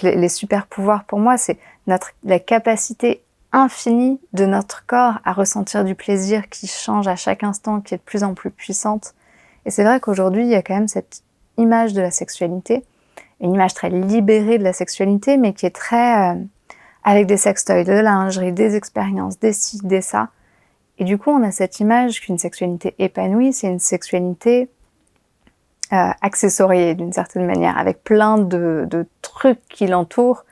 Les super pouvoirs pour moi, c'est la capacité infinie de notre corps à ressentir du plaisir qui change à chaque instant, qui est de plus en plus puissante. Et c'est vrai qu'aujourd'hui, il y a quand même cette image de la sexualité, une image très libérée de la sexualité, mais qui est très avec des sextoys, de la lingerie, des expériences, des ci, des ça. Et du coup, on a cette image qu'une sexualité épanouie, c'est une sexualité accessoriée d'une certaine manière, avec plein de trucs qui l'entourent.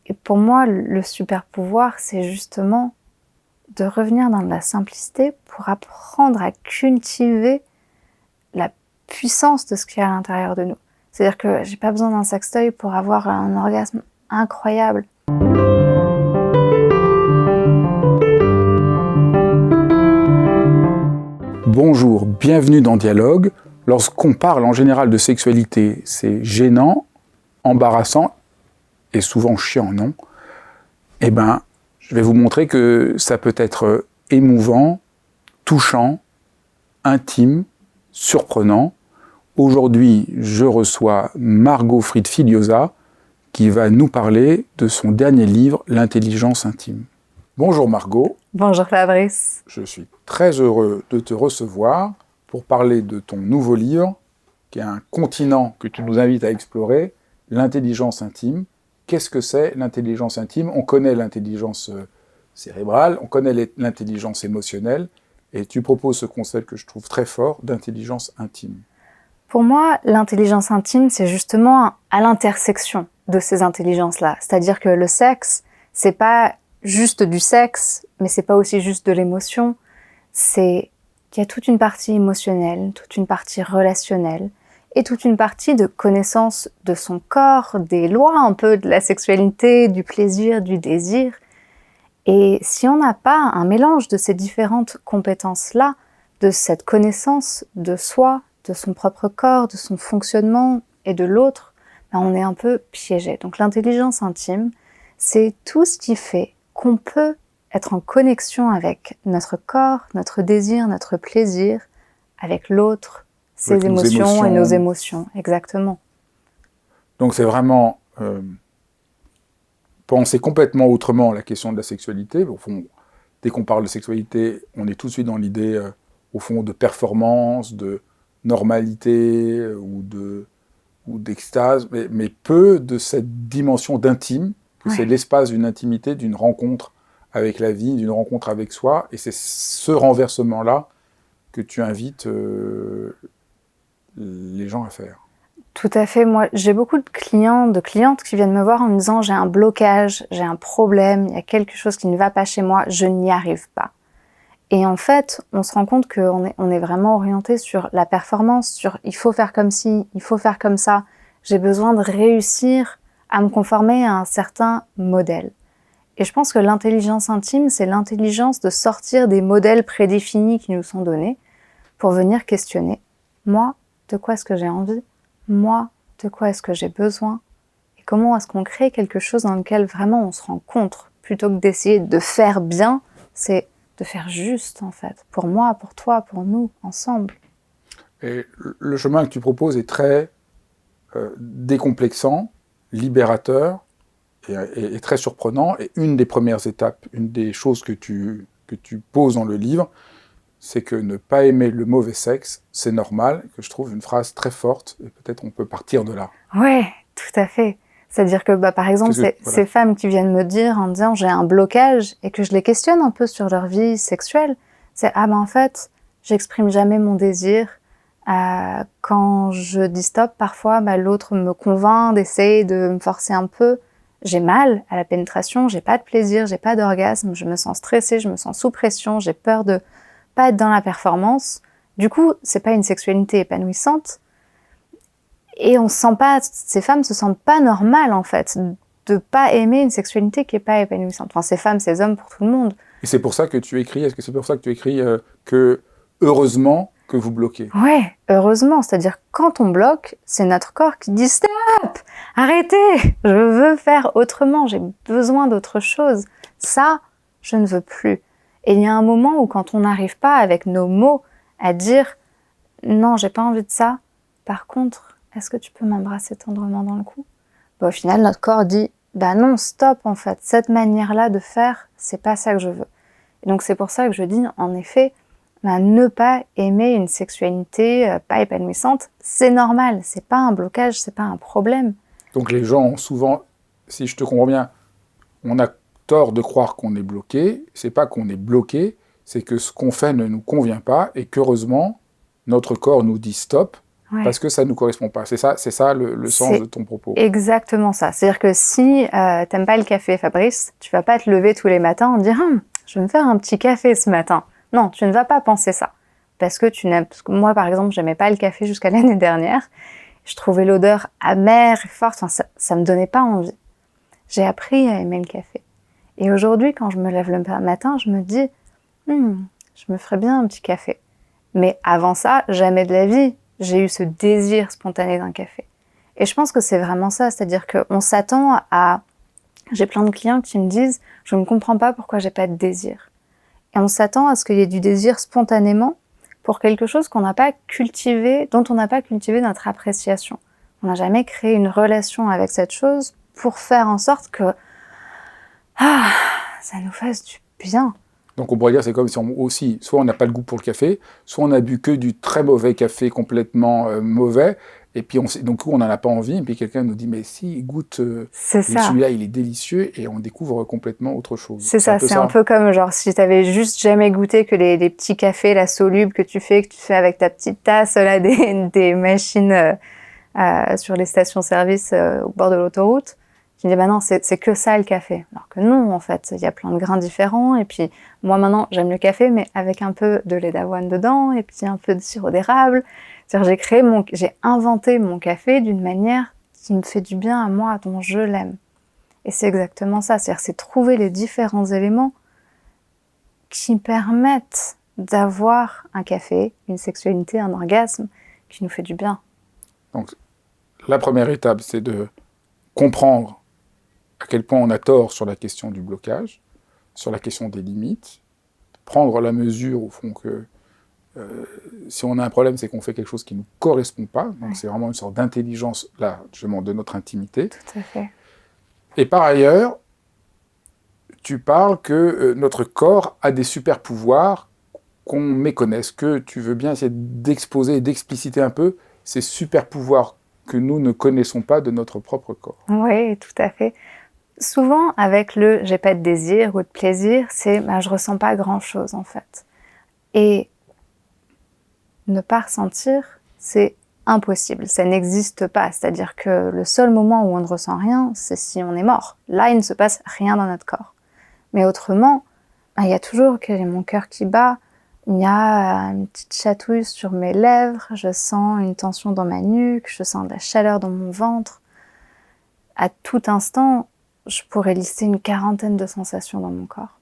Et pour moi, le super pouvoir, c'est justement de revenir dans de la simplicité pour apprendre à cultiver la puissance de ce qu'il y a à l'intérieur de nous. C'est-à-dire que j'ai pas besoin d'un sextoy pour avoir un orgasme incroyable. Bonjour, bienvenue dans Dialogue. Lorsqu'on parle en général de sexualité, c'est gênant, embarrassant et souvent chiant, non? Eh bien, je vais vous montrer que ça peut être émouvant, touchant, intime, surprenant. Aujourd'hui, je reçois Margot Fried-Filiosa qui va nous parler de son dernier livre, L'intelligence intime. Bonjour Margot. Bonjour Fabrice. Je suis très heureux de te recevoir pour parler de ton nouveau livre, qui est un continent que tu nous invites à explorer, l'intelligence intime. Qu'est-ce que c'est l'intelligence intime? On connaît l'intelligence cérébrale, on connaît l'intelligence émotionnelle, et tu proposes ce concept que je trouve très fort d'intelligence intime. Pour moi, l'intelligence intime, c'est justement à l'intersection de ces intelligences-là. C'est-à-dire que le sexe, c'est pas juste du sexe, mais c'est pas aussi juste de l'émotion. C'est qu'il y a toute une partie émotionnelle, toute une partie relationnelle, et toute une partie de connaissance de son corps, des lois un peu de la sexualité, du plaisir, du désir. Et si on n'a pas un mélange de ces différentes compétences-là, de cette connaissance de soi, de son propre corps, de son fonctionnement et de l'autre, ben on est un peu piégé. Donc l'intelligence intime, c'est tout ce qui fait qu'on peut être en connexion avec notre corps, notre désir, notre plaisir, avec l'autre, ses émotions et nos émotions, exactement. Donc c'est vraiment penser complètement autrement la question de la sexualité. Au fond, dès qu'on parle de sexualité, on est tout de suite dans l'idée, au fond, de performance, de normalité ou d'extase, mais peu de cette dimension d'intime, que c'est l'espace d'une intimité, d'une rencontre avec la vie, d'une rencontre avec soi, et c'est ce renversement-là que tu invites les gens à faire. Tout à fait. Moi, j'ai beaucoup de clients, de clientes qui viennent me voir en me disant « j'ai un blocage, j'ai un problème, il y a quelque chose qui ne va pas chez moi, je n'y arrive pas ». Et en fait, on se rend compte qu'on est vraiment orienté sur la performance, sur « il faut faire comme ci, il faut faire comme ça, j'ai besoin de réussir à me conformer à un certain modèle ». Et je pense que l'intelligence intime, c'est l'intelligence de sortir des modèles prédéfinis qui nous sont donnés pour venir questionner « moi, de quoi est-ce que j'ai envie ? Moi, de quoi est-ce que j'ai besoin ? Et comment est-ce qu'on crée quelque chose dans lequel vraiment on se rencontre ? Plutôt que d'essayer de faire bien, c'est de faire juste, en fait. Pour moi, pour toi, pour nous, ensemble. » Et le chemin que tu proposes est très décomplexant, libérateur et très surprenant. Et une des premières étapes, une des choses que tu poses dans le livre, c'est que ne pas aimer le mauvais sexe, c'est normal, que je trouve une phrase très forte, et peut-être on peut partir de là. Ouais, tout à fait. C'est-à-dire que, par exemple, ces femmes qui viennent me dire en disant « j'ai un blocage » et que je les questionne un peu sur leur vie sexuelle, c'est « ah en fait, j'exprime jamais mon désir. Quand je dis stop, parfois, l'autre me convainc d'essayer de me forcer un peu. J'ai mal à la pénétration, j'ai pas de plaisir, j'ai pas d'orgasme, je me sens stressée, je me sens sous pression, j'ai peur de pas être dans la performance. Du coup, c'est pas une sexualité épanouissante. Et on se sent pas, ces femmes se sentent pas normales, en fait, de pas aimer une sexualité qui est pas épanouissante. Enfin, ces femmes, ces hommes, pour tout le monde. Et c'est pour ça que tu écris, est-ce que c'est pour ça que tu écris que, heureusement, que vous bloquez? Ouais, heureusement. C'est-à-dire, quand on bloque, c'est notre corps qui dit « stop, arrêtez, je veux faire autrement, j'ai besoin d'autre chose. Ça, je ne veux plus. » Et il y a un moment où quand on n'arrive pas avec nos mots à dire « non, j'ai pas envie de ça, par contre, est-ce que tu peux m'embrasser tendrement dans le cou ? au final, notre corps dit « bah non, stop en fait, cette manière-là de faire, c'est pas ça que je veux ». Et donc c'est pour ça que je dis, en effet, ne pas aimer une sexualité pas épanouissante, c'est normal, c'est pas un blocage, c'est pas un problème. Donc les gens ont souvent, si je te comprends bien, on a tort de croire qu'on est bloqué, c'est pas qu'on est bloqué, c'est que ce qu'on fait ne nous convient pas et qu'heureusement, notre corps nous dit stop, parce que ça ne nous correspond pas. C'est ça le sens de ton propos. Exactement ça. C'est-à-dire que si t'aimes pas le café, Fabrice, tu vas pas te lever tous les matins en dire je vais me faire un petit café ce matin. Non, tu ne vas pas penser ça. Parce que tu n'aimes. Parce que moi, par exemple, j'aimais pas le café jusqu'à l'année dernière. Je trouvais l'odeur amère et forte. Enfin, ça me donnait pas envie. J'ai appris à aimer le café. Et aujourd'hui, quand je me lève le matin, je me dis je me ferais bien un petit café. Mais avant ça, jamais de la vie, j'ai eu ce désir spontané d'un café. Et je pense que c'est vraiment ça, c'est-à-dire qu'on s'attend à... J'ai plein de clients qui me disent « je ne comprends pas pourquoi j'ai pas de désir ». Et on s'attend à ce qu'il y ait du désir spontanément pour quelque chose qu'on n'a pas cultivé, dont on n'a pas cultivé notre appréciation. On n'a jamais créé une relation avec cette chose pour faire en sorte que ça nous fasse du bien. Donc on pourrait dire c'est comme si aussi, soit on n'a pas le goût pour le café, soit on a bu que du très mauvais café complètement mauvais, et puis donc on n'en a pas envie, et puis quelqu'un nous dit mais si, goûte, celui-là il est délicieux, et on découvre complètement autre chose. C'est ça, c'est un peu comme genre si tu avais juste jamais goûté que les petits cafés là, solubles que tu fais avec ta petite tasse là, des machines sur les stations-service au bord de l'autoroute. Tu dis, bah non, c'est que ça le café. Alors que non, en fait, il y a plein de grains différents. Et puis, moi maintenant, j'aime le café, mais avec un peu de lait d'avoine dedans, et puis un peu de sirop d'érable. C'est-à-dire, j'ai inventé mon café d'une manière qui me fait du bien à moi, dont je l'aime. Et c'est exactement ça. C'est-à-dire, c'est trouver les différents éléments qui permettent d'avoir un café, une sexualité, un orgasme qui nous fait du bien. Donc, la première étape, c'est de comprendre à quel point on a tort sur la question du blocage, sur la question des limites, prendre la mesure, au fond, que si on a un problème, c'est qu'on fait quelque chose qui ne nous correspond pas. Donc, c'est vraiment une sorte d'intelligence, là, justement, de notre intimité. Tout à fait. Et par ailleurs, tu parles que notre corps a des super pouvoirs qu'on méconnaît. Est-ce que tu veux bien essayer d'exposer et d'expliciter un peu ces super pouvoirs que nous ne connaissons pas de notre propre corps? Oui, tout à fait. Souvent, avec le « j'ai pas de désir » ou de plaisir, c'est « je ressens pas grand-chose » en fait. Et ne pas ressentir, c'est impossible, ça n'existe pas. C'est-à-dire que le seul moment où on ne ressent rien, c'est si on est mort. Là, il ne se passe rien dans notre corps. Mais autrement, il y a toujours mon cœur qui bat, il y a une petite chatouille sur mes lèvres, je sens une tension dans ma nuque, je sens de la chaleur dans mon ventre. À tout instant, je pourrais lister une quarantaine de sensations dans mon corps.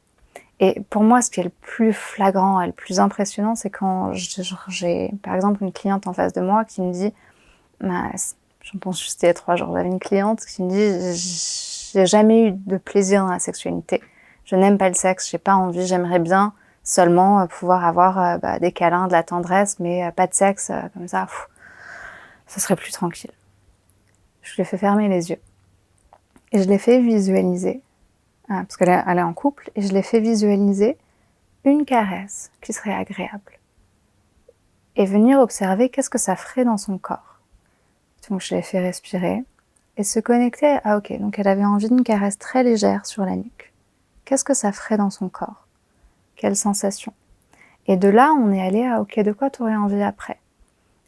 Et pour moi, ce qui est le plus flagrant et le plus impressionnant, c'est quand j'ai, par exemple, une cliente en face de moi qui me dit, j'en pense juste il y a 3 jours, j'avais une cliente qui me dit « j'ai jamais eu de plaisir dans la sexualité, je n'aime pas le sexe, j'ai pas envie, j'aimerais bien seulement pouvoir avoir des câlins, de la tendresse, mais pas de sexe, comme ça, ça serait plus tranquille. » Je lui ai fait fermer les yeux. Et je l'ai fait visualiser, parce qu'elle est en couple, et je l'ai fait visualiser une caresse qui serait agréable. Et venir observer qu'est-ce que ça ferait dans son corps. Donc je l'ai fait respirer, et se connecter à ok, donc elle avait envie d'une caresse très légère sur la nuque. Qu'est-ce que ça ferait dans son corps? Quelle sensation? Et de là, on est allé à ok, de quoi tu aurais envie après?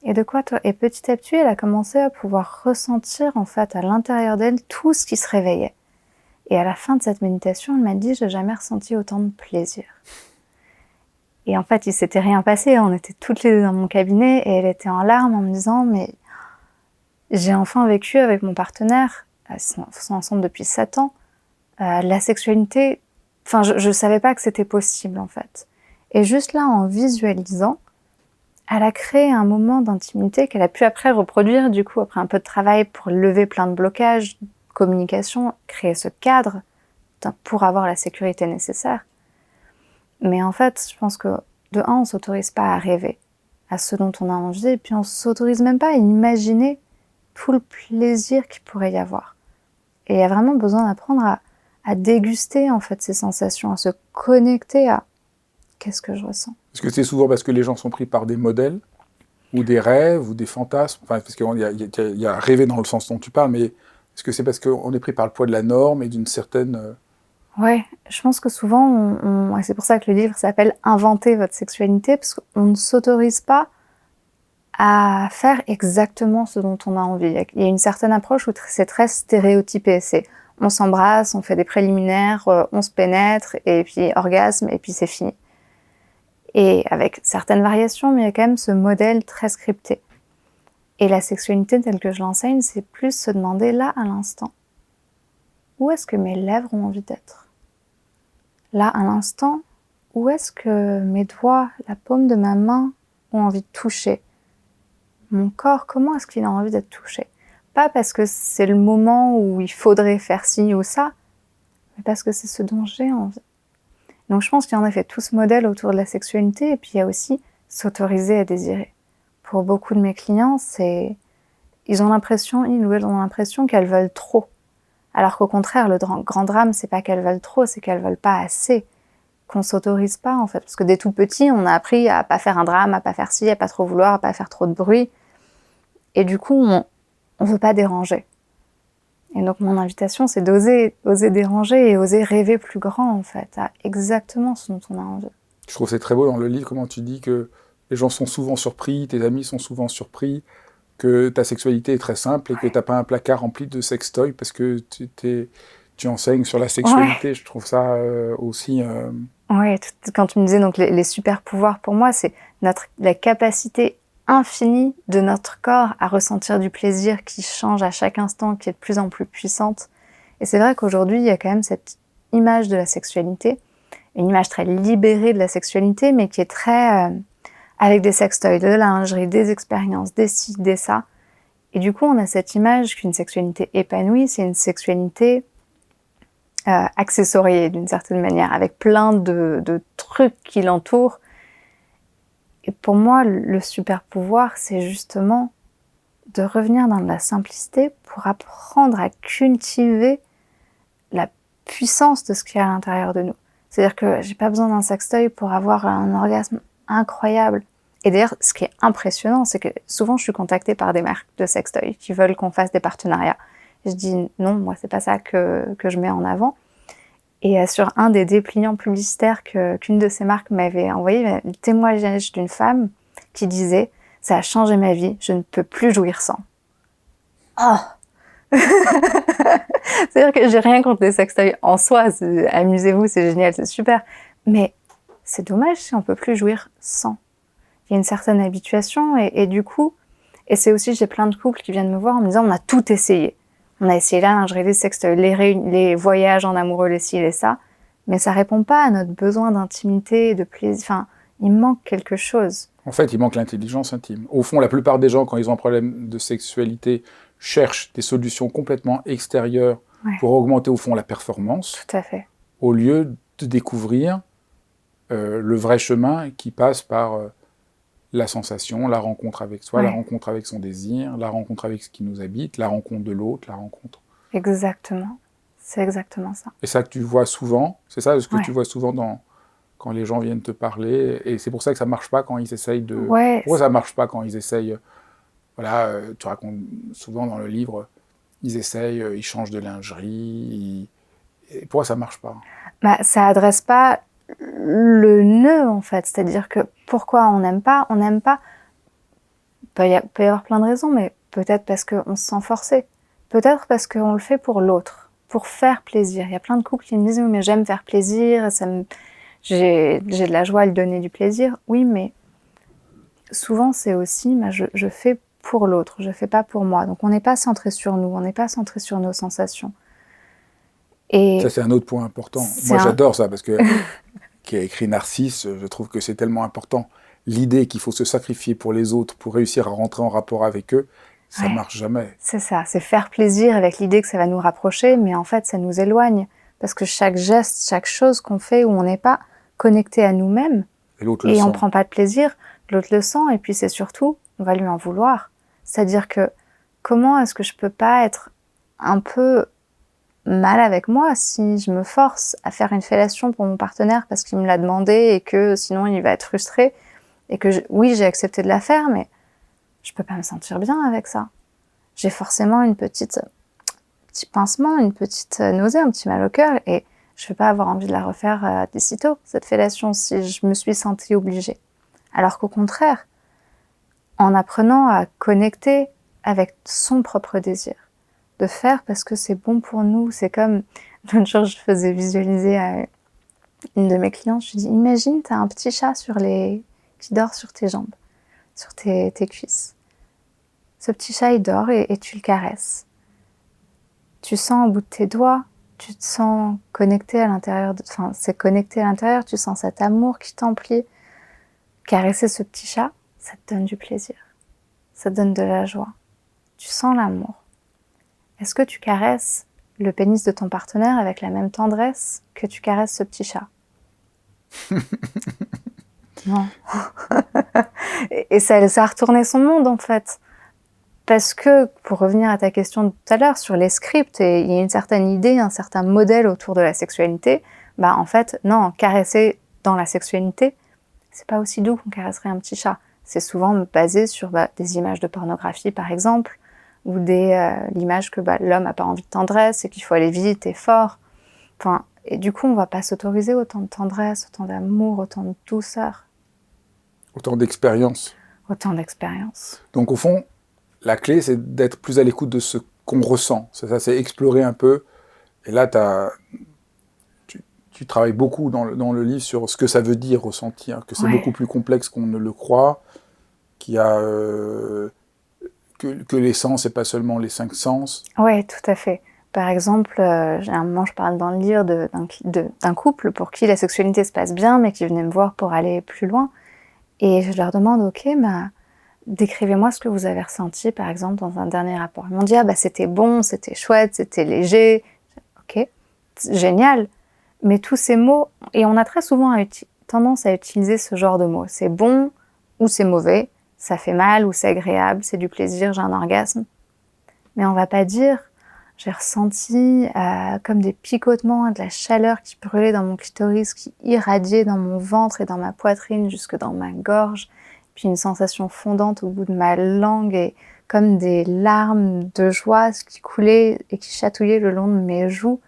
Et petit à petit, elle a commencé à pouvoir ressentir en fait à l'intérieur d'elle tout ce qui se réveillait. Et à la fin de cette méditation, elle m'a dit « j'ai jamais ressenti autant de plaisir ». Et en fait, il s'était rien passé, on était toutes les deux dans mon cabinet et elle était en larmes en me disant « mais j'ai enfin vécu avec mon partenaire, ils sont ensemble depuis 7 ans, la sexualité, enfin je savais pas que c'était possible en fait ». Et juste là, en visualisant, elle a créé un moment d'intimité qu'elle a pu après reproduire, du coup, après un peu de travail pour lever plein de blocages, communication, créer ce cadre pour avoir la sécurité nécessaire. Mais en fait, je pense que, de un, on ne s'autorise pas à rêver à ce dont on a envie, et puis on ne s'autorise même pas à imaginer tout le plaisir qu'il pourrait y avoir. Et il y a vraiment besoin d'apprendre à déguster en fait ces sensations, à se connecter à qu'est-ce que je ressens. Est-ce que c'est souvent parce que les gens sont pris par des modèles, ou des rêves, ou des fantasmes, enfin, parce qu'il y a rêver dans le sens dont tu parles, mais est-ce que c'est parce qu'on est pris par le poids de la norme et d'une certaine... Ouais, je pense que souvent, et c'est pour ça que le livre s'appelle « Inventer votre sexualité », parce qu'on ne s'autorise pas à faire exactement ce dont on a envie. Il y a une certaine approche où c'est très stéréotypé. C'est on s'embrasse, on fait des préliminaires, on se pénètre, et puis orgasme, et puis c'est fini. Et avec certaines variations, mais il y a quand même ce modèle très scripté. Et la sexualité telle que je l'enseigne, c'est plus se demander là, à l'instant, où est-ce que mes lèvres ont envie d'être ? Là, à l'instant, où est-ce que mes doigts, la paume de ma main ont envie de toucher ? Mon corps, comment est-ce qu'il a envie d'être touché ? Pas parce que c'est le moment où il faudrait faire ci ou ça, mais parce que c'est ce dont j'ai envie. Donc je pense qu'il y a en effet tout ce modèle autour de la sexualité, et puis il y a aussi s'autoriser à désirer. Pour beaucoup de mes clients, ils ou elles ont l'impression qu'elles veulent trop. Alors qu'au contraire, le grand drame, c'est pas qu'elles veulent trop, c'est qu'elles veulent pas assez. Qu'on s'autorise pas, en fait. Parce que dès tout petit, on a appris à pas faire un drame, à pas faire ci, à pas trop vouloir, à pas faire trop de bruit. Et du coup, on veut pas déranger. Et donc, mon invitation, c'est oser déranger et oser rêver plus grand, en fait, à exactement ce dont on a envie. Je trouve que c'est très beau dans le livre, comment tu dis que les gens sont souvent surpris, tes amis sont souvent surpris, que ta sexualité est très simple et que t'as pas un placard rempli de sextoys parce que tu enseignes sur la sexualité. Ouais. Je trouve ça aussi... Oui, quand tu me disais donc les super pouvoirs, pour moi, c'est la capacité infinie de notre corps à ressentir du plaisir qui change à chaque instant, qui est de plus en plus puissante. Et c'est vrai qu'aujourd'hui, il y a quand même cette image de la sexualité, une image très libérée de la sexualité, mais qui est très... avec des sextoys, de la lingerie, des expériences, des ci, des ça. Et du coup, on a cette image qu'une sexualité épanouie, c'est une sexualité accessoriée d'une certaine manière, avec plein de trucs qui l'entourent. Et pour moi, le super pouvoir, c'est justement de revenir dans de la simplicité pour apprendre à cultiver la puissance de ce qu'il y a à l'intérieur de nous. C'est-à-dire que j'ai pas besoin d'un sextoy pour avoir un orgasme incroyable. Et d'ailleurs, ce qui est impressionnant, c'est que souvent je suis contactée par des marques de sextoy qui veulent qu'on fasse des partenariats. Et je dis non, moi c'est pas ça que je mets en avant. Et sur un des dépliants publicitaires qu'une de ces marques m'avait envoyé, le témoignage d'une femme qui disait « Ça a changé ma vie, je ne peux plus jouir sans. » Oh. C'est-à-dire que j'ai rien contre les sextoys en soi, amusez-vous, c'est génial, c'est super. Mais c'est dommage si on peut plus jouir sans. Il y a une certaine habituation et du coup, et c'est aussi, j'ai plein de couples qui viennent me voir en me disant « On a tout essayé. On a essayé la lingerie, les sextoys, les voyages en amoureux, les ci, les ça. » Mais ça répond pas à notre besoin d'intimité, de plaisir. Enfin, il manque quelque chose. En fait, il manque l'intelligence intime. Au fond, la plupart des gens, quand ils ont un problème de sexualité, cherchent des solutions complètement extérieures pour augmenter, au fond, la performance. Tout à fait. Au lieu de découvrir le vrai chemin qui passe par la sensation, la rencontre avec soi, la rencontre avec son désir, la rencontre avec ce qui nous habite, la rencontre de l'autre, la rencontre... Exactement. C'est exactement ça. Et ça que tu vois souvent, c'est ça ce que tu vois souvent quand les gens viennent te parler, et c'est pour ça que ça marche pas quand ils essayent de... Pourquoi ça marche pas quand ils essayent... Voilà, tu racontes souvent dans le livre, ils essayent, ils changent de lingerie, et pourquoi ça marche pas ? Bah, ça adresse pas le nœud, en fait. C'est-à-dire que pourquoi on n'aime pas, il peut y avoir plein de raisons, mais peut-être parce qu'on se sent forcé. Peut-être parce qu'on le fait pour l'autre, pour faire plaisir. Il y a plein de couples qui me disent « Oui, mais j'aime faire plaisir, j'ai de la joie à lui donner du plaisir. » Oui, mais souvent, c'est aussi je fais pour l'autre, je fais pas pour moi. Donc, on n'est pas centré sur nous, on n'est pas centré sur nos sensations. Et ça, c'est un autre point important. Moi, j'adore ça, parce que qui a écrit Narcisse, je trouve que c'est tellement important. L'idée qu'il faut se sacrifier pour les autres, pour réussir à rentrer en rapport avec eux, ça marche jamais. C'est ça, c'est faire plaisir avec l'idée que ça va nous rapprocher, mais en fait, ça nous éloigne. Parce que chaque geste, chaque chose qu'on fait où on n'est pas connecté à nous-mêmes, et on ne prend pas de plaisir, l'autre le sent, et puis c'est surtout, on va lui en vouloir. C'est-à-dire que, comment est-ce que je peux pas être un peu mal avec moi si je me force à faire une fellation pour mon partenaire parce qu'il me l'a demandé et que sinon il va être frustré. Et que oui, j'ai accepté de la faire, mais je peux pas me sentir bien avec ça. J'ai forcément un petit pincement, une petite nausée, un petit mal au cœur, et je vais pas avoir envie de la refaire dès sitôt, cette fellation, si je me suis sentie obligée. Alors qu'au contraire, en apprenant à connecter avec son propre désir, de faire parce que c'est bon pour nous, c'est comme, l'autre jour, je faisais visualiser à une de mes clientes, je lui dis, imagine, t'as un petit chat qui dort sur tes jambes, sur tes cuisses. Ce petit chat, il dort et tu le caresses. Tu sens au bout de tes doigts, tu te sens connecté à l'intérieur, c'est connecté à l'intérieur, tu sens cet amour qui t'emplit. Caresser ce petit chat, ça te donne du plaisir, ça te donne de la joie. Tu sens l'amour. Est-ce que tu caresses le pénis de ton partenaire avec la même tendresse que tu caresses ce petit chat? Non. Et ça a retourné son monde, en fait. Parce que, pour revenir à ta question de tout à l'heure, sur les scripts, et il y a une certaine idée, un certain modèle autour de la sexualité, en fait, non, caresser dans la sexualité, c'est pas aussi doux qu'on caresserait un petit chat. C'est souvent basé sur des images de pornographie, par exemple, ou l'image que l'homme n'a pas envie de tendresse et qu'il faut aller vite et fort. Et du coup, on va pas s'autoriser autant de tendresse, autant d'amour, autant de douceur. Autant d'expérience. Autant d'expérience. Donc au fond, la clé, c'est d'être plus à l'écoute de ce qu'on ressent. C'est ça, c'est explorer un peu. Et là, tu travailles beaucoup dans le livre sur ce que ça veut dire ressentir, que c'est beaucoup plus complexe qu'on ne le croit, qu'il y a que les sens et pas seulement les 5 sens. Oui, tout à fait. Par exemple, généralement, je parle dans le livre d'un couple pour qui la sexualité se passe bien, mais qui venait me voir pour aller plus loin. Et je leur demande, ok, décrivez-moi ce que vous avez ressenti, par exemple, dans un dernier rapport. Ils m'ont dit, c'était bon, c'était chouette, c'était léger. Ok, génial. Mais tous ces mots, et on a très souvent tendance à utiliser ce genre de mots. C'est bon ou c'est mauvais, ça fait mal ou c'est agréable, c'est du plaisir, j'ai un orgasme. Mais on va pas dire, j'ai ressenti comme des picotements, de la chaleur qui brûlait dans mon clitoris, qui irradiait dans mon ventre et dans ma poitrine jusque dans ma gorge, puis une sensation fondante au bout de ma langue et comme des larmes de joie qui coulaient et qui chatouillaient le long de mes joues.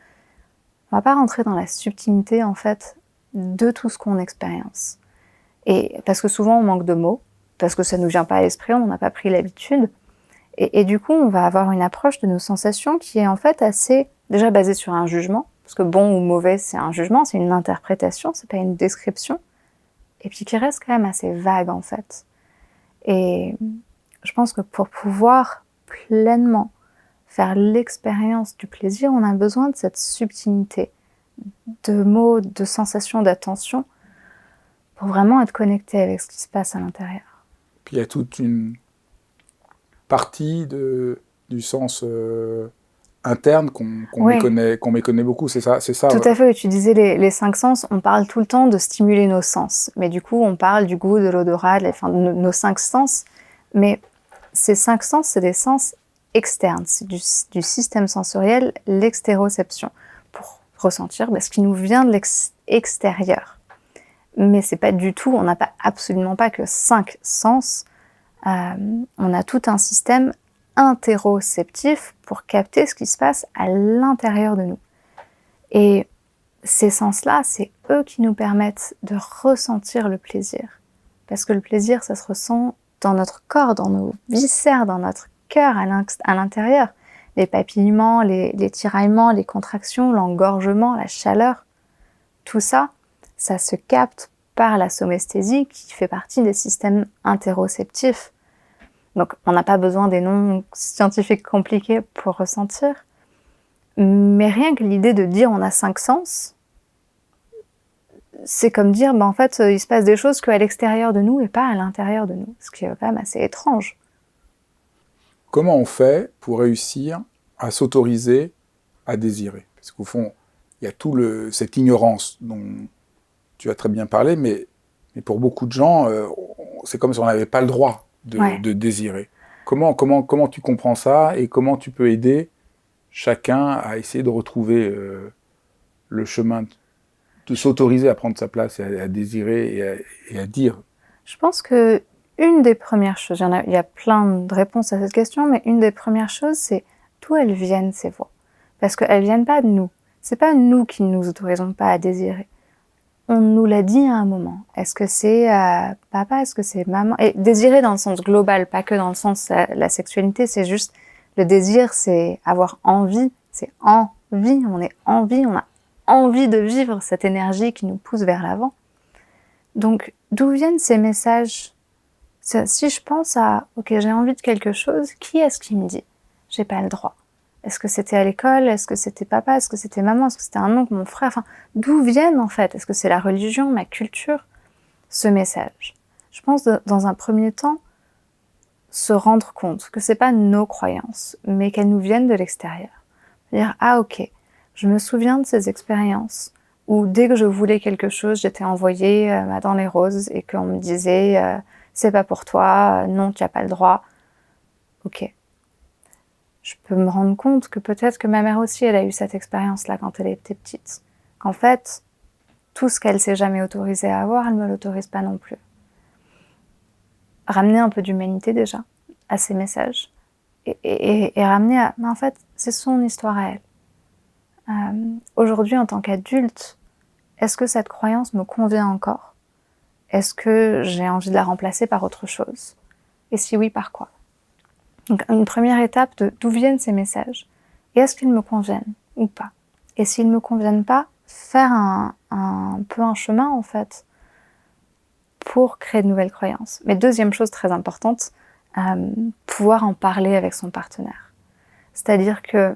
On va pas rentrer dans la subtilité, en fait, de tout ce qu'on expérience. Et parce que souvent, on manque de mots, parce que ça nous vient pas à l'esprit, on n'a pas pris l'habitude. Et du coup, on va avoir une approche de nos sensations qui est en fait assez, déjà basée sur un jugement, parce que bon ou mauvais, c'est un jugement, c'est une interprétation, c'est pas une description, et puis qui reste quand même assez vague, en fait. Et je pense que pour pouvoir pleinement faire l'expérience du plaisir, on a besoin de cette subtilité de mots, de sensations, d'attention, pour vraiment être connecté avec ce qui se passe à l'intérieur. Puis il y a toute une partie du sens interne qu'on méconnaît beaucoup, c'est ça Tout à fait, tu disais les 5 sens, on parle tout le temps de stimuler nos sens, mais du coup on parle du goût, de l'odorat, de nos 5 sens, mais ces 5 sens, c'est des sens externes, c'est du système sensoriel, l'extéroception, pour ressentir ce qui nous vient de l'extérieur. Mais c'est pas du tout, on n'a absolument pas que 5 sens, on a tout un système interoceptif pour capter ce qui se passe à l'intérieur de nous. Et ces sens-là, c'est eux qui nous permettent de ressentir le plaisir. Parce que le plaisir, ça se ressent dans notre corps, dans nos viscères, dans notre cœur, à l'intérieur. Les papillements, les tiraillements, les contractions, l'engorgement, la chaleur, tout ça, ça se capte par la somesthésie qui fait partie des systèmes interoceptifs. Donc on n'a pas besoin des noms scientifiques compliqués pour ressentir, mais rien que l'idée de dire on a 5 sens, c'est comme dire en fait il se passe des choses qu'à l'extérieur de nous et pas à l'intérieur de nous, ce qui est quand même assez étrange. Comment on fait pour réussir à s'autoriser à désirer? Parce qu'au fond, il y a cette ignorance dont tu as très bien parlé, mais pour beaucoup de gens, c'est comme si on n'avait pas le droit de désirer. Comment tu comprends ça et comment tu peux aider chacun à essayer de retrouver le chemin, de s'autoriser à prendre sa place et à désirer et à dire. Je pense que une des premières choses, il y a plein de réponses à cette question, mais une des premières choses, c'est d'où elles viennent, ces voix. Parce qu'elles viennent pas de nous. C'est pas nous qui ne nous autorisons pas à désirer. On nous l'a dit à un moment. Est-ce que c'est papa, est-ce que c'est maman? Et désirer dans le sens global, pas que dans le sens la sexualité, c'est juste le désir, c'est avoir envie, c'est envie, on est envie, on a envie de vivre cette énergie qui nous pousse vers l'avant. Donc, d'où viennent ces messages? Si je pense à, ok, j'ai envie de quelque chose, qui est-ce qui me dit? J'ai pas le droit. Est-ce que c'était à l'école? Est-ce que c'était papa? Est-ce que c'était maman? Est-ce que c'était un oncle, mon frère? Enfin, d'où viennent en fait? Est-ce que c'est la religion, ma culture? Ce message. Je pense dans un premier temps, se rendre compte que c'est pas nos croyances, mais qu'elles nous viennent de l'extérieur. Dire, ah ok, je me souviens de ces expériences où dès que je voulais quelque chose, j'étais envoyée dans les roses et qu'on me disait c'est pas pour toi, non, tu n'as pas le droit. Ok. Je peux me rendre compte que peut-être que ma mère aussi, elle a eu cette expérience-là quand elle était petite. Qu'en fait, tout ce qu'elle s'est jamais autorisée à avoir, elle me l'autorise pas non plus. Ramener un peu d'humanité déjà à ces messages et ramener à, mais en fait, c'est son histoire à elle. Aujourd'hui, en tant qu'adulte, est-ce que cette croyance me convient encore? Est-ce que j'ai envie de la remplacer par autre chose? Et si oui, par quoi? Donc, une première étape de d'où viennent ces messages? Et est-ce qu'ils me conviennent ou pas? Et s'ils ne me conviennent pas, faire un peu un chemin, en fait, pour créer de nouvelles croyances. Mais deuxième chose très importante, pouvoir en parler avec son partenaire. C'est-à-dire que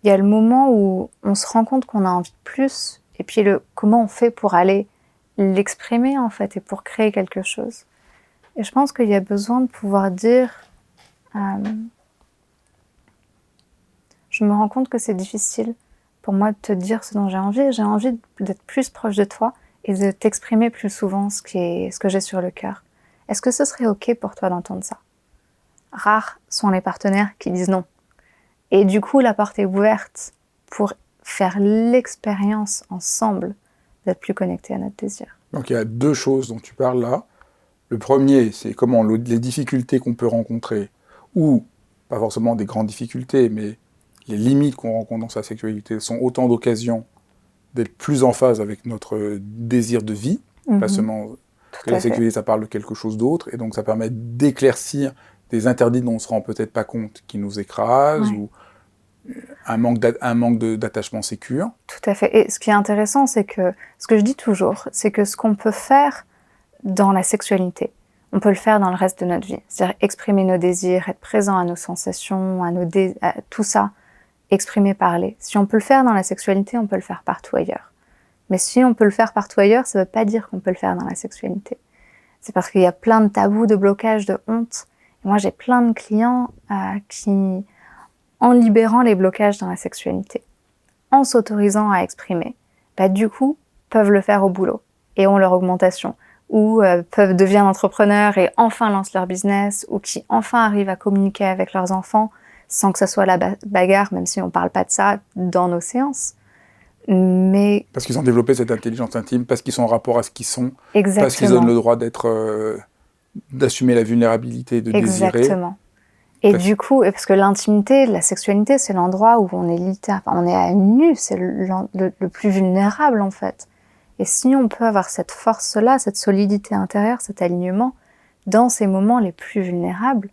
il y a le moment où on se rend compte qu'on a envie de plus, et puis comment on fait pour aller l'exprimer, en fait, et pour créer quelque chose. Et je pense qu'il y a besoin de pouvoir dire je me rends compte que c'est difficile pour moi de te dire ce dont j'ai envie d'être plus proche de toi et de t'exprimer plus souvent ce que j'ai sur le cœur. Est-ce que ce serait ok pour toi d'entendre ça? Rares sont les partenaires qui disent non. Et du coup, la porte est ouverte pour faire l'expérience ensemble d'être plus connectés à notre désir. Donc il y a deux choses dont tu parles là. Le premier, c'est comment les difficultés qu'on peut rencontrer, ou pas forcément des grandes difficultés, mais les limites qu'on rencontre dans sa sexualité sont autant d'occasions d'être plus en phase avec notre désir de vie, pas seulement que la sexualité, ça parle de quelque chose d'autre, et donc ça permet d'éclaircir des interdits dont on ne se rend peut-être pas compte, qui nous écrasent, ou un manque d'attachement sécure. Tout à fait. Et ce qui est intéressant, c'est que, ce que je dis toujours, c'est que ce qu'on peut faire dans la sexualité, on peut le faire dans le reste de notre vie. C'est-à-dire exprimer nos désirs, être présent à nos sensations, à tout ça, exprimer, parler. Si on peut le faire dans la sexualité, on peut le faire partout ailleurs. Mais si on peut le faire partout ailleurs, ça ne veut pas dire qu'on peut le faire dans la sexualité. C'est parce qu'il y a plein de tabous, de blocages, de honte. Et moi, j'ai plein de clients qui, en libérant les blocages dans la sexualité, en s'autorisant à exprimer, du coup, peuvent le faire au boulot et ont leur augmentation. Ou peuvent devenir entrepreneurs et enfin lancent leur business, ou qui enfin arrivent à communiquer avec leurs enfants sans que ce soit la bagarre, même si on ne parle pas de ça dans nos séances. Mais parce qu'ils ont développé cette intelligence intime, parce qu'ils sont en rapport à ce qu'ils sont, exactement. Parce qu'ils donnent le droit d'assumer la vulnérabilité, de désirer. Exactement. Et du coup, parce que l'intimité, la sexualité, c'est l'endroit où on est on est à nu, c'est le plus vulnérable en fait. Et si on peut avoir cette force-là, cette solidité intérieure, cet alignement, dans ces moments les plus vulnérables,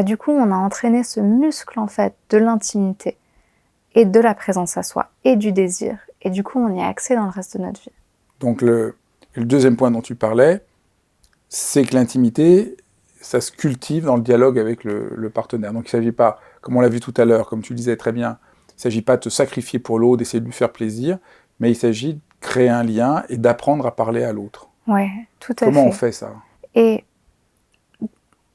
du coup, on a entraîné ce muscle, en fait, de l'intimité et de la présence à soi et du désir. Et du coup, on y a accès dans le reste de notre vie. Donc, le deuxième point dont tu parlais, c'est que l'intimité, ça se cultive dans le dialogue avec le partenaire. Donc, il ne s'agit pas, comme on l'a vu tout à l'heure, comme tu le disais très bien, il ne s'agit pas de te sacrifier pour l'autre, d'essayer de lui faire plaisir, mais il s'agit de créer un lien et d'apprendre à parler à l'autre. Oui, tout à fait. Comment on fait ça? Et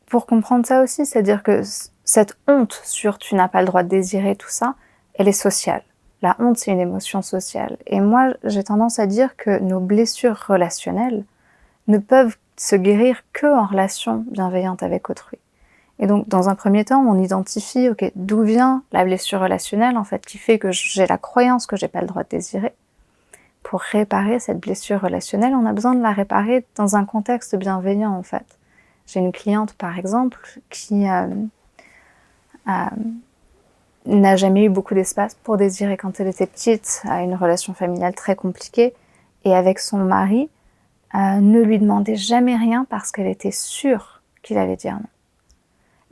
pour comprendre ça aussi, c'est-à-dire que cette honte sur tu n'as pas le droit de désirer, tout ça, elle est sociale. La honte, c'est une émotion sociale. Et moi, j'ai tendance à dire que nos blessures relationnelles ne peuvent se guérir qu'en relation bienveillante avec autrui. Et donc, dans un premier temps, on identifie, ok, d'où vient la blessure relationnelle, en fait, qui fait que j'ai la croyance que j'ai pas le droit de désirer. Pour réparer cette blessure relationnelle, on a besoin de la réparer dans un contexte bienveillant, en fait. J'ai une cliente, par exemple, qui n'a jamais eu beaucoup d'espace pour désirer quand elle était petite, a une relation familiale très compliquée, et avec son mari, ne lui demandait jamais rien parce qu'elle était sûre qu'il allait dire non.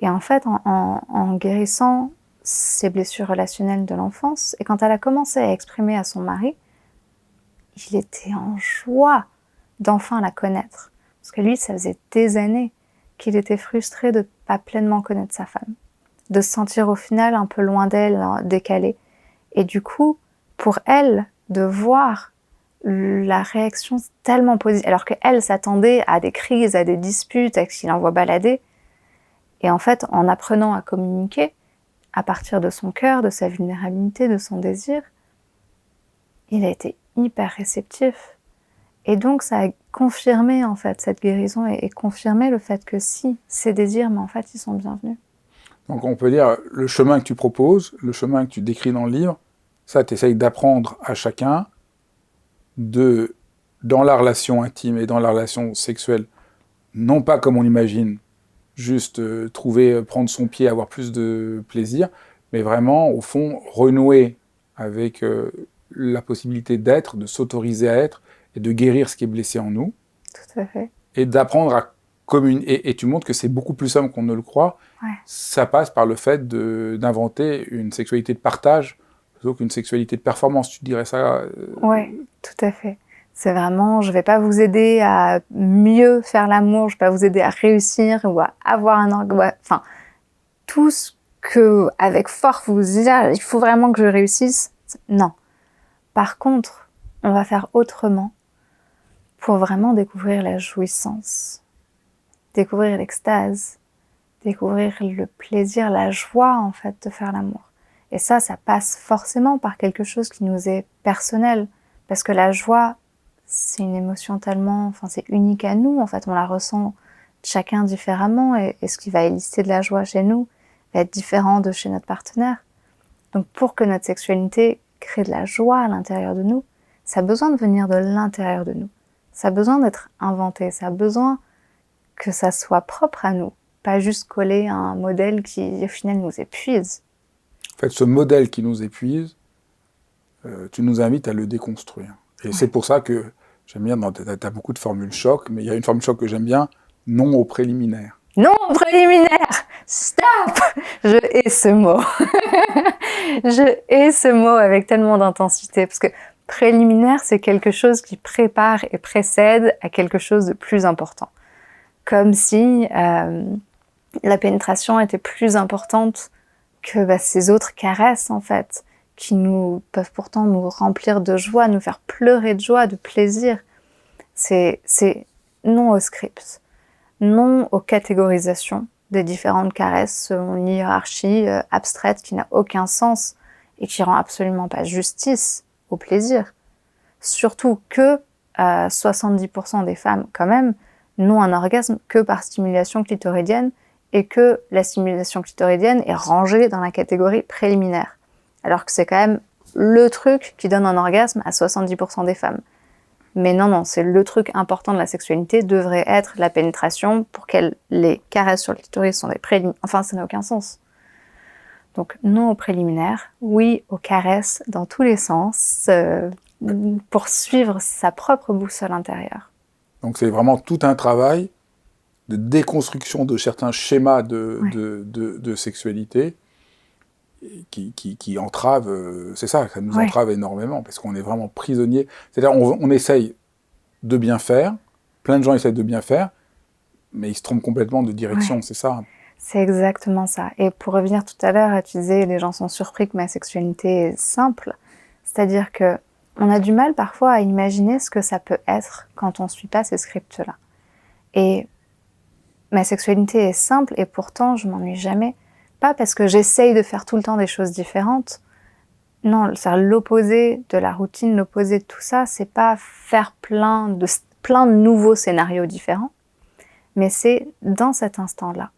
Et en fait, en guérissant ses blessures relationnelles de l'enfance, et quand elle a commencé à exprimer à son mari, il était en joie d'enfin la connaître. Parce que lui, ça faisait des années qu'il était frustré de ne pas pleinement connaître sa femme, de se sentir au final un peu loin d'elle, décalé. Et du coup, pour elle, de voir la réaction tellement positive, alors qu'elle s'attendait à des crises, à des disputes, à ce qu'il envoie balader. Et en fait, en apprenant à communiquer, à partir de son cœur, de sa vulnérabilité, de son désir, il a été hyper réceptif. Et donc, ça a confirmé, en fait, cette guérison et confirmé le fait que si, ces désirs, mais en fait, ils sont bienvenus. Donc on peut dire, le chemin que tu proposes, le chemin que tu décris dans le livre, ça, tu essayes d'apprendre à chacun dans la relation intime et dans la relation sexuelle, non pas comme on imagine, juste prendre son pied, avoir plus de plaisir, mais vraiment, au fond, renouer avec la possibilité d'être, de s'autoriser à être, et de guérir ce qui est blessé en nous. Tout à fait. Et d'apprendre à communiquer. Et tu montres que c'est beaucoup plus simple qu'on ne le croit. Ouais. Ça passe par le fait d'inventer une sexualité de partage, plutôt qu'une sexualité de performance. Tu dirais ça Oui, tout à fait. C'est vraiment, je ne vais pas vous aider à mieux faire l'amour, je ne vais pas vous aider à réussir ou à avoir un orgasme. Enfin, tout ce que, avec force, vous dites, il faut vraiment que je réussisse. Non. Par contre, on va faire autrement pour vraiment découvrir la jouissance, découvrir l'extase, découvrir le plaisir, la joie, en fait, de faire l'amour. Et ça passe forcément par quelque chose qui nous est personnel. Parce que la joie, c'est une émotion c'est unique à nous, en fait. On la ressent chacun différemment. Et ce qui va éliciter de la joie chez nous va être différent de chez notre partenaire. Donc, pour que notre sexualité crée de la joie à l'intérieur de nous, ça a besoin de venir de l'intérieur de nous. Ça a besoin d'être inventé. Ça a besoin que ça soit propre à nous. Pas juste coller à un modèle qui, au final, nous épuise. En fait, ce modèle qui nous épuise, tu nous invites à le déconstruire. Et c'est pour ça que j'aime bien, tu as beaucoup de formules choc, mais il y a une formule choc que j'aime bien, non au préliminaire. Non au préliminaire! Stop! Je hais ce mot. Je hais ce mot avec tellement d'intensité, parce que préliminaire, c'est quelque chose qui prépare et précède à quelque chose de plus important. Comme si la pénétration était plus importante que ces autres caresses, en fait, qui peuvent pourtant nous remplir de joie, nous faire pleurer de joie, de plaisir. C'est non au script, non aux catégorisations des différentes caresses selon une hiérarchie abstraite qui n'a aucun sens et qui rend absolument pas justice au plaisir. Surtout que 70% des femmes, quand même, n'ont un orgasme que par stimulation clitoridienne et que la stimulation clitoridienne est rangée dans la catégorie préliminaire. Alors que c'est quand même le truc qui donne un orgasme à 70% des femmes. Mais non, c'est le truc important de la sexualité devrait être la pénétration pour qu'elles les caresses sur le clitoris sont des préliminaires. Enfin, ça n'a aucun sens. Donc, non aux préliminaires, oui aux caresses dans tous les sens, pour suivre sa propre boussole intérieure. Donc, c'est vraiment tout un travail de déconstruction de certains schémas de sexualité qui entravent, c'est ça nous entrave énormément, parce qu'on est vraiment prisonnier. C'est-à-dire, on essaye de bien faire, plein de gens essayent de bien faire, mais ils se trompent complètement de direction, c'est ça. C'est exactement ça. Et pour revenir tout à l'heure, tu disais, les gens sont surpris que ma sexualité est simple. C'est-à-dire que on a du mal parfois à imaginer ce que ça peut être quand on ne suit pas ces scripts-là. Et ma sexualité est simple et pourtant je m'ennuie jamais. Pas parce que j'essaye de faire tout le temps des choses différentes. Non, c'est l'opposé de la routine, l'opposé de tout ça, c'est pas faire plein de nouveaux scénarios différents, mais c'est dans cet instant-là,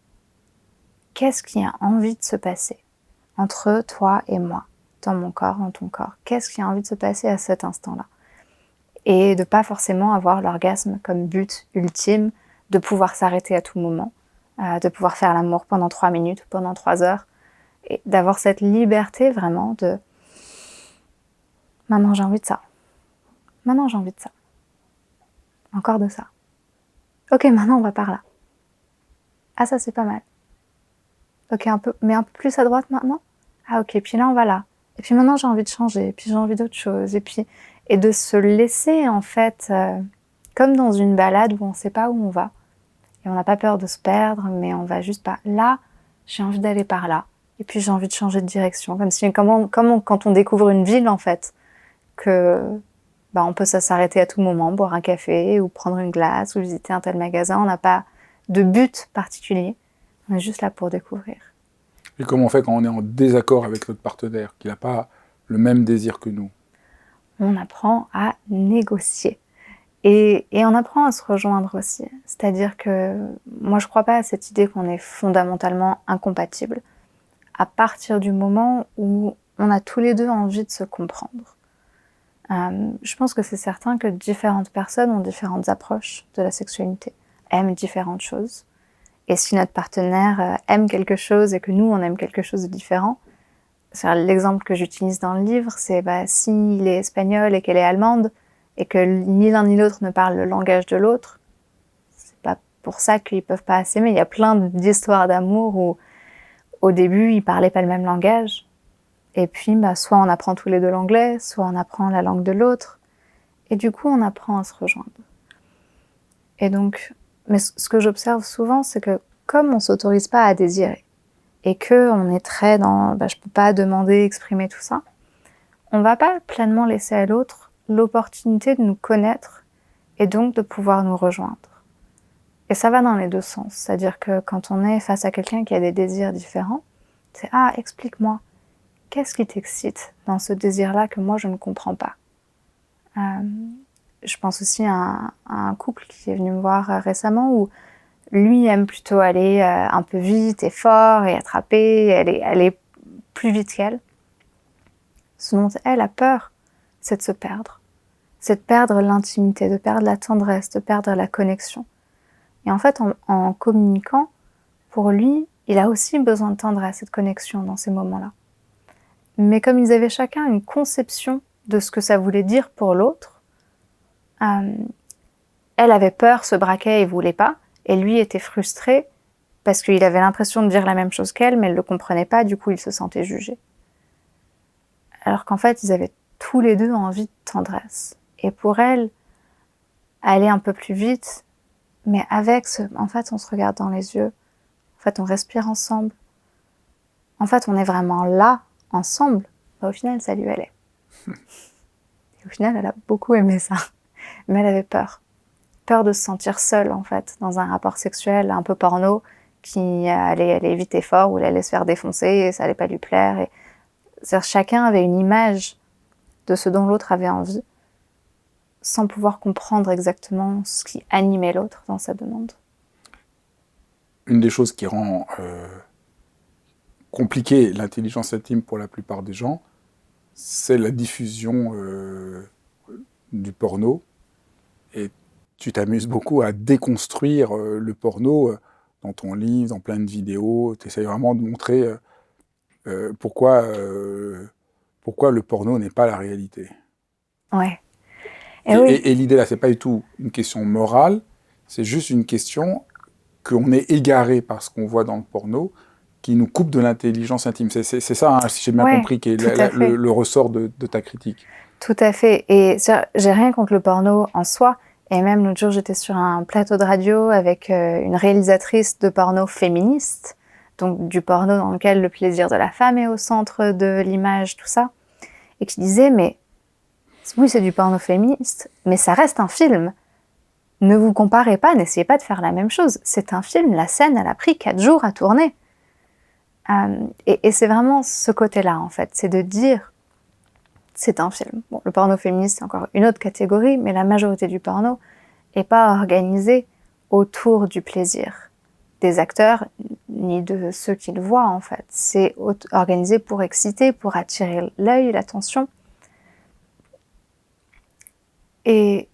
qu'est-ce qui a envie de se passer entre toi et moi, dans mon corps, dans ton corps? Qu'est-ce qui a envie de se passer à cet instant-là? Et de pas forcément avoir l'orgasme comme but ultime, de pouvoir s'arrêter à tout moment, de pouvoir faire l'amour pendant 3 minutes ou pendant 3 heures, et d'avoir cette liberté vraiment de « maintenant j'ai envie de ça, maintenant j'ai envie de ça, encore de ça, ok maintenant on va par là, ah ça c'est pas mal, ok mais un peu plus à droite maintenant, ah ok puis là on va là, et puis maintenant j'ai envie de changer, puis j'ai envie d'autre chose, et de se laisser en fait comme dans une balade où on sait pas où on va, et on n'a pas peur de se perdre, mais on va juste pas, là j'ai envie d'aller par là, et puis j'ai envie de changer de direction, comme quand on découvre une ville en fait, que on peut s'arrêter à tout moment, boire un café ou prendre une glace ou visiter un tel magasin, on n'a pas de but particulier, on est juste là pour découvrir. Et comment on fait quand on est en désaccord avec notre partenaire, qui n'a pas le même désir que nous? On apprend à négocier. Et on apprend à se rejoindre aussi. C'est-à-dire que moi, je ne crois pas à cette idée qu'on est fondamentalement incompatibles à partir du moment où on a tous les deux envie de se comprendre. Je pense que c'est certain que différentes personnes ont différentes approches de la sexualité, aiment différentes choses. Et si notre partenaire aime quelque chose et que nous, on aime quelque chose de différent, l'exemple que j'utilise dans le livre, c'est s'il est espagnol et qu'elle est allemande, et que ni l'un ni l'autre ne parle le langage de l'autre, c'est pas pour ça qu'ils peuvent pas s'aimer. Il y a plein d'histoires d'amour où, au début, ils parlaient pas le même langage, et puis soit on apprend tous les deux l'anglais, soit on apprend la langue de l'autre, et du coup on apprend à se rejoindre. Et donc, mais ce que j'observe souvent, c'est que comme on s'autorise pas à désirer, et que on est très dans je peux pas demander, exprimer tout ça, on va pas pleinement laisser à l'autre l'opportunité de nous connaître et donc de pouvoir nous rejoindre. Et ça va dans les deux sens, c'est-à-dire que quand on est face à quelqu'un qui a des désirs différents, c'est « Ah, explique-moi, qu'est-ce qui t'excite dans ce désir-là que moi je ne comprends pas ?» Je pense aussi à un couple qui est venu me voir récemment où lui aime plutôt aller un peu vite et fort et attraper, elle est plus vite qu'elle. Ce dont elle a peur, c'est de se perdre. C'est de perdre l'intimité, de perdre la tendresse, de perdre la connexion. Et en fait, en communiquant, pour lui, il a aussi besoin de tendresse et de connexion dans ces moments-là. Mais comme ils avaient chacun une conception de ce que ça voulait dire pour l'autre, elle avait peur, se braquait et voulait pas, et lui était frustré parce qu'il avait l'impression de dire la même chose qu'elle, mais elle le comprenait pas, du coup il se sentait jugé. Alors qu'en fait, ils avaient tous les deux envie de tendresse. Et pour elle, aller un peu plus vite, mais en fait, on se regarde dans les yeux, en fait, on respire ensemble, en fait, on est vraiment là, ensemble, au final, ça lui allait. Et au final, elle a beaucoup aimé ça, mais elle avait peur. Peur de se sentir seule, en fait, dans un rapport sexuel un peu porno, qui allait aller vite et fort, où elle allait se faire défoncer, et ça allait pas lui plaire. Et chacun avait une image de ce dont l'autre avait envie, sans pouvoir comprendre exactement ce qui animait l'autre dans sa demande. Une des choses qui rend compliquée l'intelligence intime pour la plupart des gens, c'est la diffusion du porno. Et tu t'amuses beaucoup à déconstruire le porno dans ton livre, dans plein de vidéos. Tu essaies vraiment de montrer pourquoi le porno n'est pas la réalité. Ouais. Et l'idée là, c'est pas du tout une question morale, c'est juste une question qu'on est égaré par ce qu'on voit dans le porno, qui nous coupe de l'intelligence intime. C'est ça, hein, si j'ai bien compris, qui est le ressort de ta critique. Tout à fait. Et j'ai rien contre le porno en soi. Et même l'autre jour, j'étais sur un plateau de radio avec une réalisatrice de porno féministe, donc du porno dans lequel le plaisir de la femme est au centre de l'image, tout ça, et qui disait, mais oui, c'est du porno féministe, mais ça reste un film. Ne vous comparez pas, n'essayez pas de faire la même chose. C'est un film, la scène, elle a pris 4 jours à tourner. Et c'est vraiment ce côté-là, en fait, c'est de dire, c'est un film. Bon, le porno féministe, c'est encore une autre catégorie, mais la majorité du porno n'est pas organisé autour du plaisir. des acteurs ni de ceux qui le voient en fait. C'est organisé pour exciter, pour attirer l'œil, l'attention. Et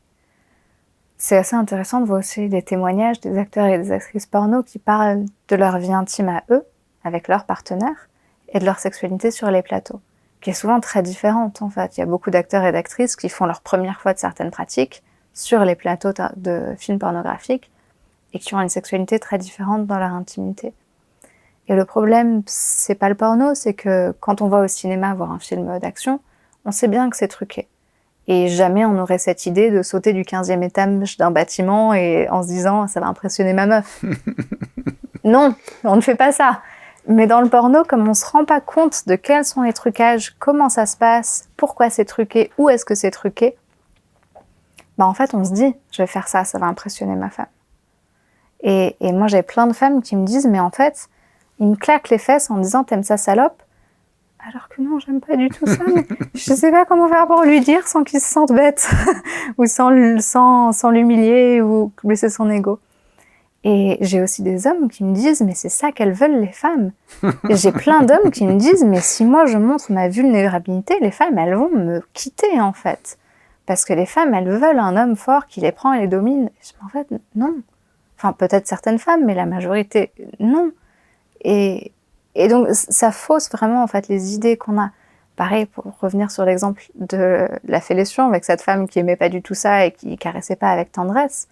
c'est assez intéressant de voir aussi des témoignages des acteurs et des actrices porno qui parlent de leur vie intime à eux, avec leurs partenaires, et de leur sexualité sur les plateaux, qui est souvent très différente en fait. Il y a beaucoup d'acteurs et d'actrices qui font leur première fois de certaines pratiques sur les plateaux de films pornographiques et qui ont une sexualité très différente dans leur intimité. Et le problème, c'est pas le porno, c'est que quand on va au cinéma voir un film d'action, on sait bien que c'est truqué. Et jamais on aurait cette idée de sauter du 15e étage d'un bâtiment et en se disant « ça va impressionner ma meuf ». Non, on ne fait pas ça. Mais dans le porno, comme on se rend pas compte de quels sont les trucages, comment ça se passe, pourquoi c'est truqué, où est-ce que c'est truqué, en fait on se dit « je vais faire ça, ça va impressionner ma femme ». Et moi j'ai plein de femmes qui me disent « mais en fait, ils me claquent les fesses en disant « t'aimes ça salope ?» Alors que non, j'aime pas du tout ça, mais je sais pas comment faire pour lui dire sans qu'il se sente bête, ou sans l'humilier, ou blesser son ego. Et j'ai aussi des hommes qui me disent « mais c'est ça qu'elles veulent les femmes ». Et j'ai plein d'hommes qui me disent « mais si moi je montre ma vulnérabilité, les femmes elles vont me quitter en fait ». Parce que les femmes elles veulent un homme fort qui les prend et les domine. Et je dis, en fait non. Enfin peut-être certaines femmes, mais la majorité non. Et donc, ça fausse vraiment, en fait, les idées qu'on a. Pareil, pour revenir sur l'exemple de la fellation, avec cette femme qui aimait pas du tout ça et qui caressait pas avec tendresse.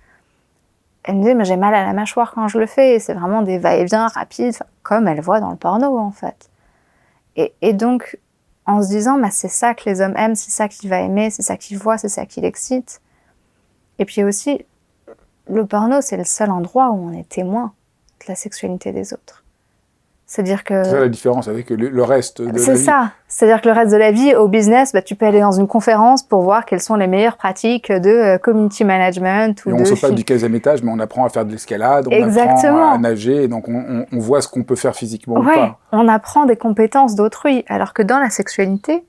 Elle me disait, mais j'ai mal à la mâchoire quand je le fais. Et c'est vraiment des va-et-vient rapides, comme elle voit dans le porno, en fait. Et donc, en se disant, c'est ça que les hommes aiment, c'est ça qu'il va aimer, c'est ça qu'il voit, c'est ça qui l'excite. Et puis aussi, le porno, c'est le seul endroit où on est témoin de la sexualité des autres. C'est-à-dire que... C'est ça la différence avec le reste de la vie. C'est ça. C'est-à-dire que le reste de la vie, au business, tu peux aller dans une conférence pour voir quelles sont les meilleures pratiques de community management. Et on ne saute pas du 15e étage, mais on apprend à faire de l'escalade, on Exactement. apprend à nager, et donc on voit ce qu'on peut faire physiquement ou pas. On apprend des compétences d'autrui, alors que dans la sexualité,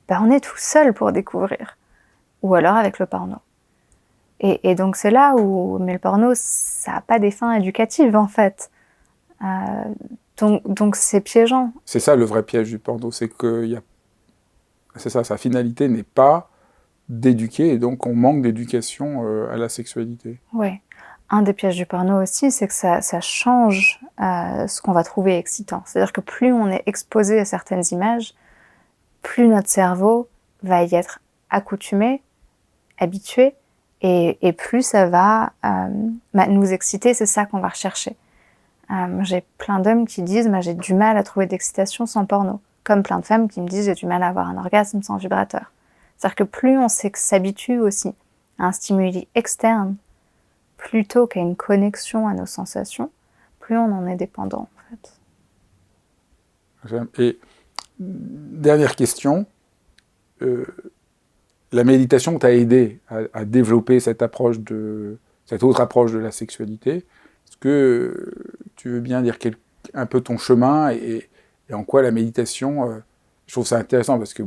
on est tout seul pour découvrir. Ou alors avec le porno. Et donc c'est là où... Mais le porno, ça n'a pas des fins éducatives, en fait. Donc c'est piégeant. C'est ça le vrai piège du porno, c'est que c'est ça, sa finalité n'est pas d'éduquer, et donc on manque d'éducation à la sexualité. Oui. Un des pièges du porno aussi, c'est que ça change ce qu'on va trouver excitant. C'est-à-dire que plus on est exposé à certaines images, plus notre cerveau va y être accoutumé, habitué, et plus ça va nous exciter, c'est ça qu'on va rechercher. J'ai plein d'hommes qui disent j'ai du mal à trouver d'excitation sans porno. Comme plein de femmes qui me disent j'ai du mal à avoir un orgasme sans vibrateur. C'est-à-dire que plus on s'habitue aussi à un stimuli externe plutôt qu'à une connexion à nos sensations, plus on en est dépendant en fait. Et dernière question, la méditation t'a aidé à développer cette autre approche de la sexualité. Est-ce que tu veux bien dire un peu ton chemin et en quoi la méditation... je trouve ça intéressant parce que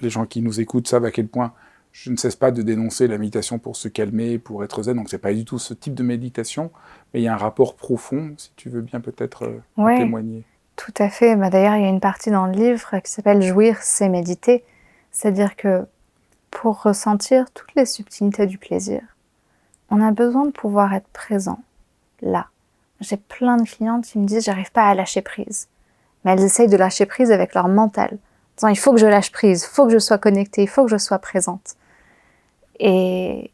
les gens qui nous écoutent savent à quel point je ne cesse pas de dénoncer la méditation pour se calmer, pour être zen, donc c'est pas du tout ce type de méditation, mais il y a un rapport profond, si tu veux bien peut-être témoigner. Tout à fait. D'ailleurs, il y a une partie dans le livre qui s'appelle « Jouir, c'est méditer ». C'est-à-dire que pour ressentir toutes les subtilités du plaisir, on a besoin de pouvoir être présent, là. J'ai plein de clientes qui me disent « j'arrive pas à lâcher prise ». Mais elles essayent de lâcher prise avec leur mental. En disant « il faut que je lâche prise, il faut que je sois connectée, il faut que je sois présente ». Et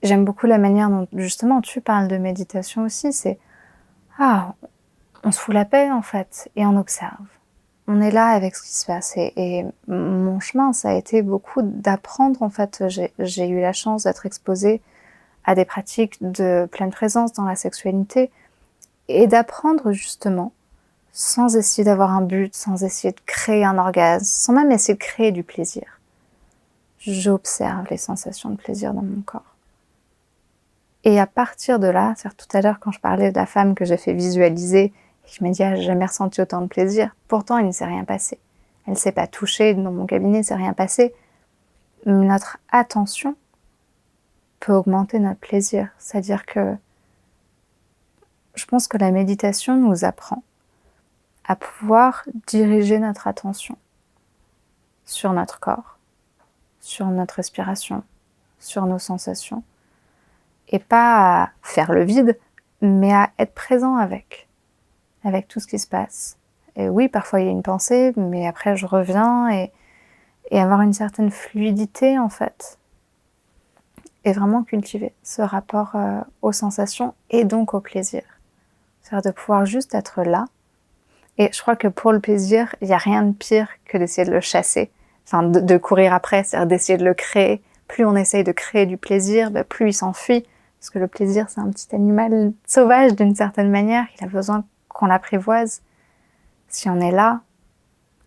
j'aime beaucoup la manière dont, justement, tu parles de méditation aussi. C'est « on se fout la paix, en fait, et on observe. On est là avec ce qui se passe. » Et mon chemin, ça a été beaucoup d'apprendre, en fait. J'ai eu la chance d'être exposée à des pratiques de pleine présence dans la sexualité et d'apprendre, justement, sans essayer d'avoir un but, sans essayer de créer un orgasme, sans même essayer de créer du plaisir. J'observe les sensations de plaisir dans mon corps. Et à partir de là, c'est-à-dire tout à l'heure quand je parlais de la femme que j'ai fait visualiser, et je me dis j'ai jamais ressenti autant de plaisir, pourtant il ne s'est rien passé. Elle ne s'est pas touchée, dans mon cabinet il ne s'est rien passé. Notre attention peut augmenter notre plaisir, c'est-à-dire que je pense que la méditation nous apprend à pouvoir diriger notre attention sur notre corps, sur notre respiration, sur nos sensations, et pas à faire le vide, mais à être présent avec tout ce qui se passe. Et oui, parfois il y a une pensée, mais après je reviens et avoir une certaine fluidité en fait. Et vraiment cultiver ce rapport aux sensations et donc au plaisir. C'est-à-dire de pouvoir juste être là. Et je crois que pour le plaisir, il n'y a rien de pire que d'essayer de le chasser. Enfin, de courir après, c'est-à-dire d'essayer de le créer. Plus on essaye de créer du plaisir, plus il s'enfuit. Parce que le plaisir, c'est un petit animal sauvage d'une certaine manière. Il a besoin qu'on l'apprivoise. Si on est là,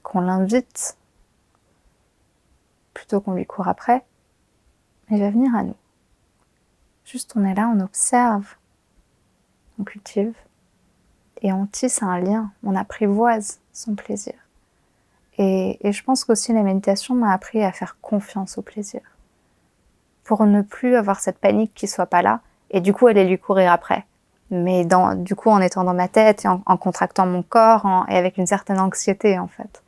qu'on l'invite, plutôt qu'on lui court après, il va venir à nous. Juste on est là, on observe, on cultive et on tisse un lien, on apprivoise son plaisir. Et je pense qu'aussi la méditation m'a appris à faire confiance au plaisir. Pour ne plus avoir cette panique qui soit pas là et du coup aller lui courir après. Mais du coup en étant dans ma tête et en contractant mon corps et avec une certaine anxiété en fait.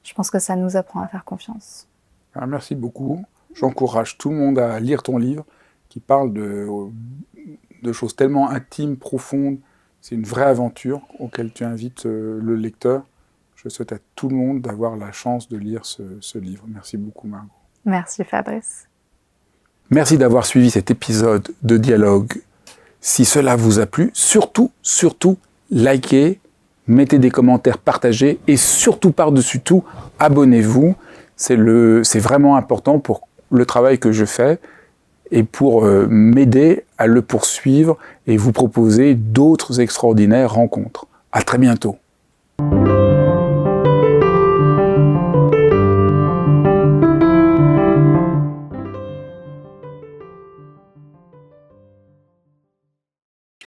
Je pense que ça nous apprend à faire confiance. Alors, merci beaucoup. J'encourage tout le monde à lire ton livre qui parle de choses tellement intimes, profondes. C'est une vraie aventure auquel tu invites le lecteur. Je souhaite à tout le monde d'avoir la chance de lire ce livre. Merci beaucoup, Margot. Merci, Fabrice. Merci d'avoir suivi cet épisode de Dialogue. Si cela vous a plu, surtout, likez, mettez des commentaires, partagez et surtout, par-dessus tout, abonnez-vous. C'est vraiment important pour le travail que je fais et pour m'aider à le poursuivre et vous proposer d'autres extraordinaires rencontres. À très bientôt.